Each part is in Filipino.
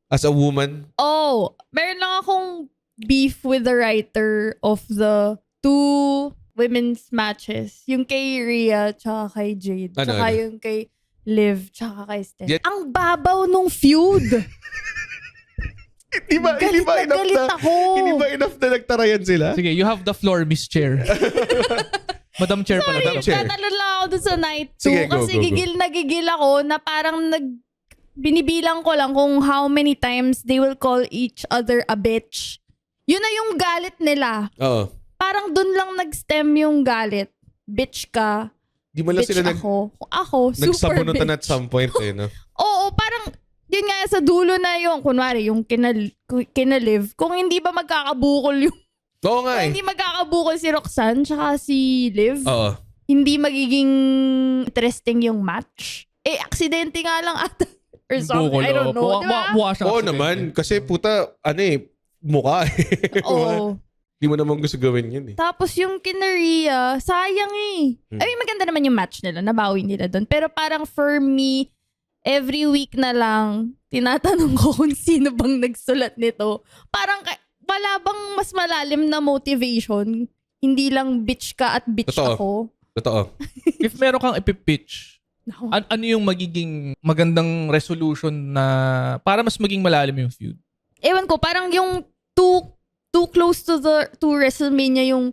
As a woman? Oh, meron lang akong beef with the writer of the 2 women's matches. Yung kay Rhea tsaka kay Jade. Ano, Tsaka ano? yung kay Liv tsaka kay Steph. Yan- Ang babaw nung feud. Hindi ba galit ako. Hindi ba enough na nagtarayan sila? Sige, you have the floor, Miss Chair. Madam Chair pala. Sorry, Madam Chair. tatalon lang ako dun sa night 2. Sige, go, kasi go, go. gigil na gigil ako na parang binibilang ko lang kung how many times they will call each other a bitch. Yun na yung galit nila. Oo. Parang dun lang nag-stem yung galit. Bitch ka. Di mo lang Bitch sila ako, super nagsabunutan bitch. at some point eh, no? Oo, parang yun nga sa dulo na yung, kunwari, yung kinalive. Kung hindi ba magkakabukol yung, Oo nga kung eh. hindi magkakabukol si Roxanne tsaka si Liv, Oo. hindi magiging interesting yung match. Eh, aksidente nga lang ata. Or something, I don't know. Diba? Mukha siyang Oo accident. naman. Kasi puta, mukha eh. Oo. Di mo naman gusto gawin yun eh. Tapos yung kinaria, sayang eh. I mean, maganda naman yung match nila. Nabawi nila doon. Pero parang for me, every week na lang, tinatanong ko kung sino bang nagsulat nito. Parang wala bang mas malalim na motivation? Hindi lang bitch ka at bitch Totoo. ako. Totoo. If meron kang ipipitch, Naku. ano yung magiging magandang resolution na para mas maging malalim yung feud? Ewan ko, parang yung too close to WrestleMania yung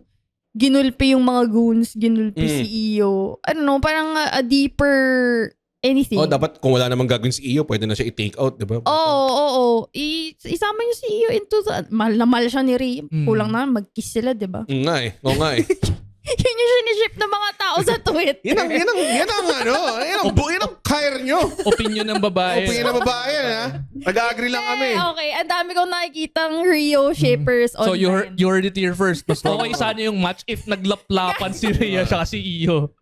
ginulpi yung mga goons, ginulpi si Iyo. I don't know, parang a deeper anything. Oh, dapat kung wala namang gagawin si Iyo, pwede na siya i-take out, di ba? Oo. Isama niyo si Iyo into the... Mahal na mahal siya ni Rhea. Kulang na, mag-kiss sila, di ba? Nga eh. Oo nga eh. Yun yung siniship ng mga tao sa Twitter. Yan ang kaya nyo. Opinion ng babae. Opinion ng babae yan, ha? Nag-agree lang kami. Okay, ang dami kong nakikitang Rio shapers So online. you heard it here first. Mas okay sana yung match if naglaplapan si Rhea siya si Iyo.